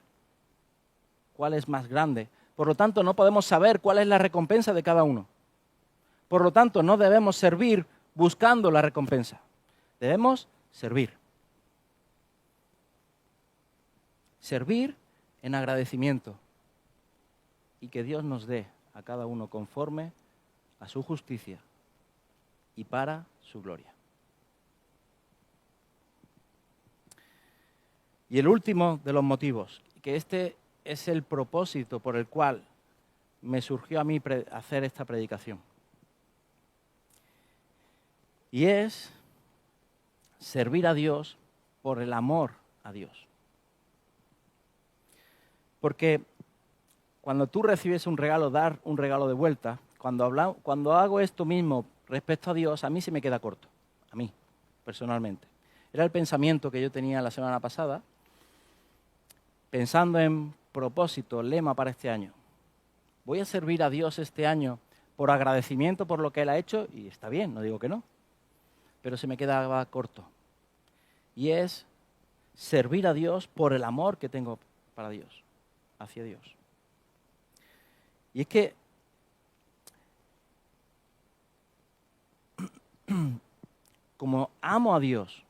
S1: cuál es más grande. Por lo tanto, no podemos saber cuál es la recompensa de cada uno. Por lo tanto, no debemos servir buscando la recompensa. Debemos servir. Servir en agradecimiento y que Dios nos dé a cada uno conforme a su justicia y para su gloria. Y el último de los motivos, que este es el propósito por el cual me surgió a mí hacer esta predicación. Y es servir a Dios por el amor a Dios. Porque cuando tú recibes un regalo, dar un regalo de vuelta, cuando hago esto mismo respecto a Dios, a mí se me queda corto, a mí, personalmente. Era el pensamiento que yo tenía la semana pasada, pensando en propósito, lema para este año. Voy a servir a Dios este año por agradecimiento por lo que Él ha hecho, y está bien, no digo que no, pero se me quedaba corto. Y es servir a Dios por el amor que tengo para Dios, hacia Dios. Y es que como amo a Dios,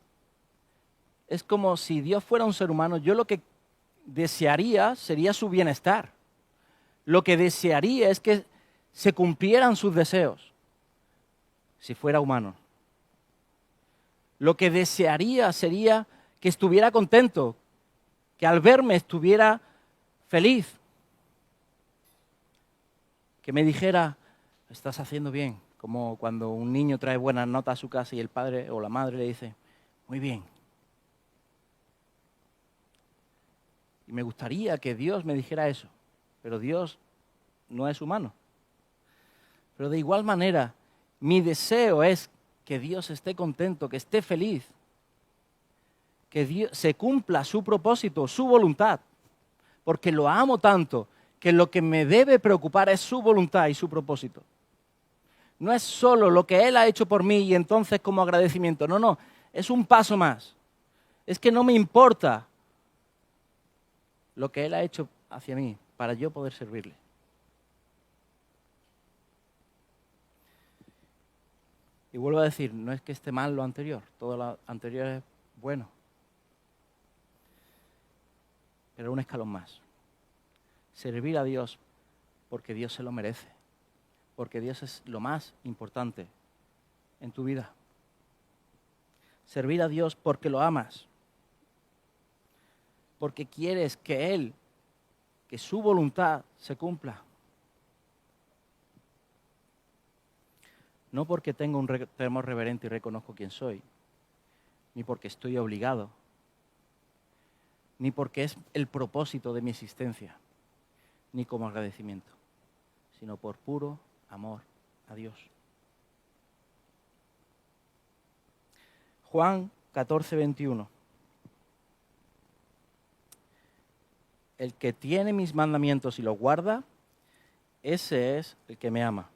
S1: es como si Dios fuera un ser humano, yo lo que desearía sería su bienestar. Lo que desearía es que se cumplieran sus deseos, si fuera humano. Lo que desearía sería que estuviera contento, que al verme estuviera feliz, que me dijera: estás haciendo bien, como cuando un niño trae buenas notas a su casa y el padre o la madre le dice: muy bien. Y me gustaría que Dios me dijera eso, pero Dios no es humano. Pero de igual manera, mi deseo es que Dios esté contento, que esté feliz, que Dios se cumpla su propósito, su voluntad, porque lo amo tanto que lo que me debe preocupar es su voluntad y su propósito. No es solo lo que Él ha hecho por mí y entonces como agradecimiento. No, es un paso más. Es que no me importa lo que Él ha hecho hacia mí para yo poder servirle. Y vuelvo a decir, no es que esté mal lo anterior, todo lo anterior es bueno. Pero un escalón más. Servir a Dios porque Dios se lo merece, porque Dios es lo más importante en tu vida. Servir a Dios porque lo amas, porque quieres que Él, que su voluntad se cumpla. No porque tengo un temor reverente y reconozco quién soy, ni porque estoy obligado, ni porque es el propósito de mi existencia, ni como agradecimiento, sino por puro amor a Dios. Juan 14:21. El que tiene mis mandamientos y los guarda, ese es el que me ama.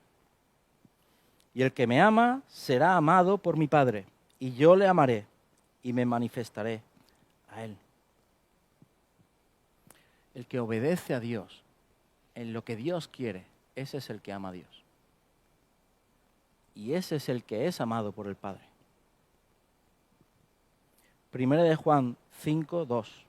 S1: Y el que me ama será amado por mi Padre, y yo le amaré y me manifestaré a Él. El que obedece a Dios en lo que Dios quiere, ese es el que ama a Dios. Y ese es el que es amado por el Padre. Primera de Juan 5:2.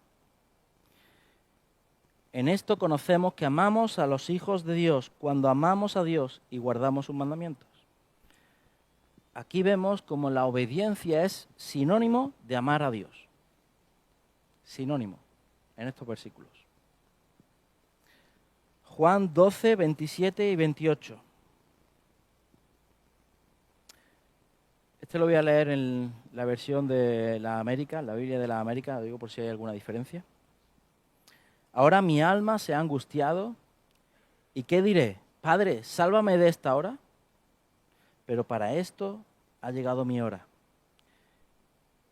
S1: En esto conocemos que amamos a los hijos de Dios cuando amamos a Dios y guardamos sus mandamientos. Aquí vemos como la obediencia es sinónimo de amar a Dios. Sinónimo en estos versículos. Juan 12, 27 y 28. Este lo voy a leer en la versión de la América, la Biblia de la América, lo digo por si hay alguna diferencia. Ahora mi alma se ha angustiado, ¿y qué diré? Padre, sálvame de esta hora. Pero para esto ha llegado mi hora.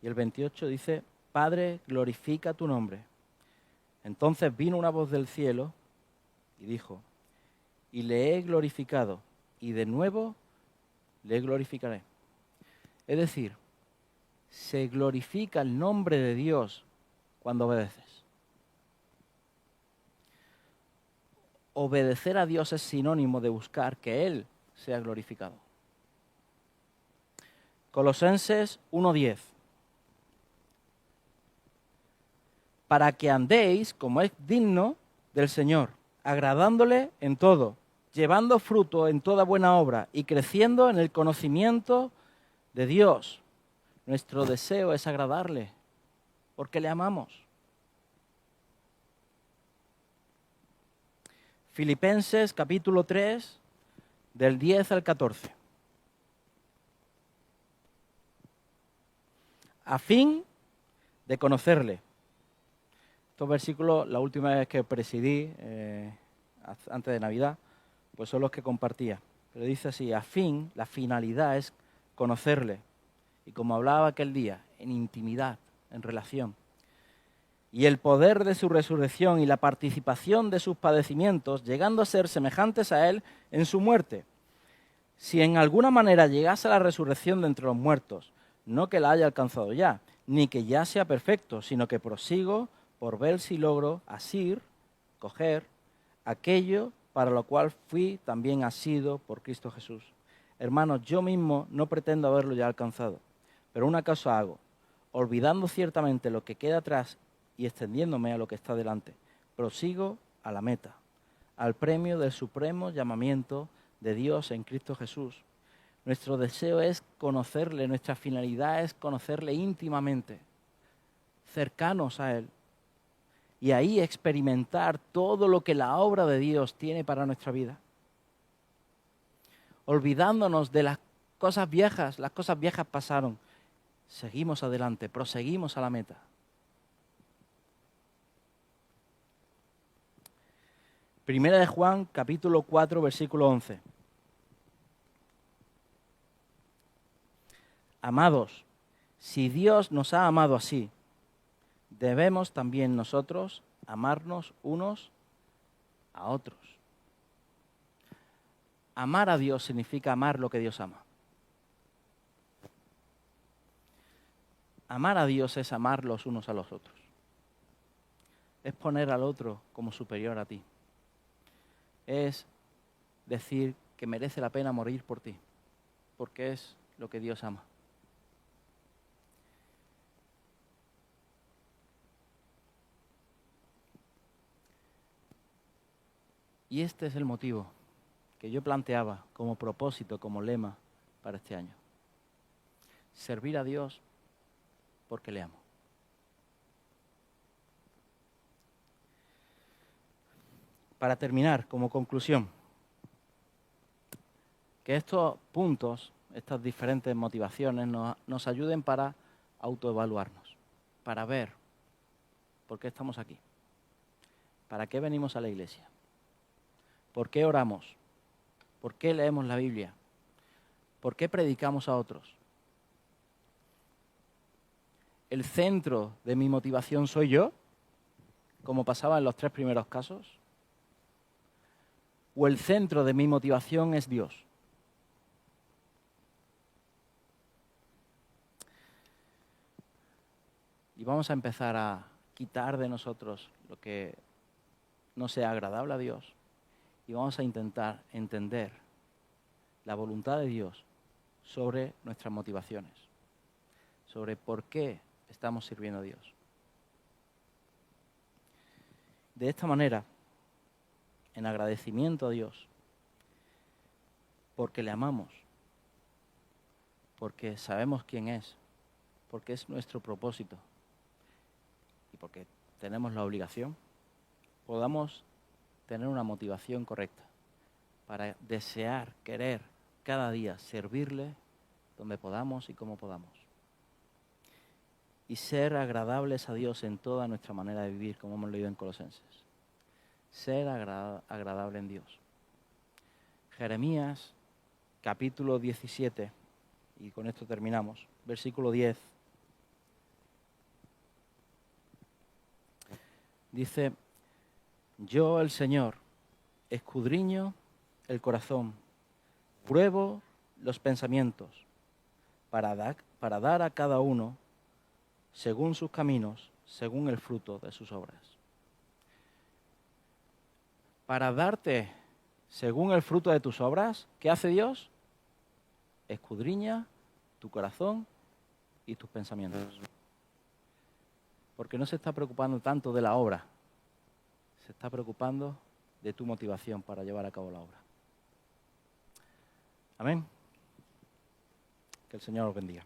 S1: Y el 28 dice, Padre, glorifica tu nombre. Entonces vino una voz del cielo y dijo, y le he glorificado, y de nuevo le glorificaré. Es decir, se glorifica el nombre de Dios cuando obedeces. Obedecer a Dios es sinónimo de buscar que Él sea glorificado. Colosenses 1:10. Para que andéis como es digno del Señor, agradándole en todo, llevando fruto en toda buena obra y creciendo en el conocimiento de Dios. Nuestro deseo es agradarle, porque le amamos. Filipenses capítulo 3, del 10 al 14. A fin de conocerle. Estos versículos, la última vez que presidí, antes de Navidad, pues son los que compartía. Pero dice así, a fin, la finalidad es conocerle. Y como hablaba aquel día, en intimidad, en relación. Y el poder de su resurrección y la participación de sus padecimientos, llegando a ser semejantes a él en su muerte. Si en alguna manera llegase a la resurrección de entre los muertos, no que la haya alcanzado ya, ni que ya sea perfecto, sino que prosigo por ver si logro asir, coger, aquello para lo cual fui también asido por Cristo Jesús. Hermanos, yo mismo no pretendo haberlo ya alcanzado, pero una cosa hago, olvidando ciertamente lo que queda atrás y extendiéndome a lo que está delante, prosigo a la meta, al premio del supremo llamamiento de Dios en Cristo Jesús. Nuestro deseo es conocerle, nuestra finalidad es conocerle íntimamente, cercanos a Él, y ahí experimentar todo lo que la obra de Dios tiene para nuestra vida. Olvidándonos de las cosas viejas pasaron, seguimos adelante, proseguimos a la meta. Primera de Juan, capítulo 4, versículo 11. Amados, si Dios nos ha amado así, debemos también nosotros amarnos unos a otros. Amar a Dios significa amar lo que Dios ama. Amar a Dios es amar los unos a los otros. Es poner al otro como superior a ti. Es decir que merece la pena morir por ti, porque es lo que Dios ama. Y este es el motivo que yo planteaba como propósito, como lema para este año. Servir a Dios porque le amo. Para terminar, como conclusión, que estos puntos, estas diferentes motivaciones nos ayuden para autoevaluarnos, para ver por qué estamos aquí, para qué venimos a la iglesia, por qué oramos, por qué leemos la Biblia, por qué predicamos a otros. ¿El centro de mi motivación soy yo, como pasaba en los 3 primeros casos? ¿O el centro de mi motivación es Dios? Y vamos a empezar a quitar de nosotros lo que no sea agradable a Dios y vamos a intentar entender la voluntad de Dios sobre nuestras motivaciones, sobre por qué estamos sirviendo a Dios. De esta manera, en agradecimiento a Dios, porque le amamos, porque sabemos quién es, porque es nuestro propósito y porque tenemos la obligación, podamos tener una motivación correcta para desear, querer cada día servirle donde podamos y como podamos. Y ser agradables a Dios en toda nuestra manera de vivir, como hemos leído en Colosenses. Ser agradable en Dios. Jeremías, capítulo 17, y con esto terminamos, versículo 10. Dice: yo, el Señor, escudriño el corazón, pruebo los pensamientos, para dar a cada uno según sus caminos, según el fruto de sus obras. Para darte según el fruto de tus obras, ¿qué hace Dios? Escudriña tu corazón y tus pensamientos. Porque no se está preocupando tanto de la obra, se está preocupando de tu motivación para llevar a cabo la obra. Amén. Que el Señor os bendiga.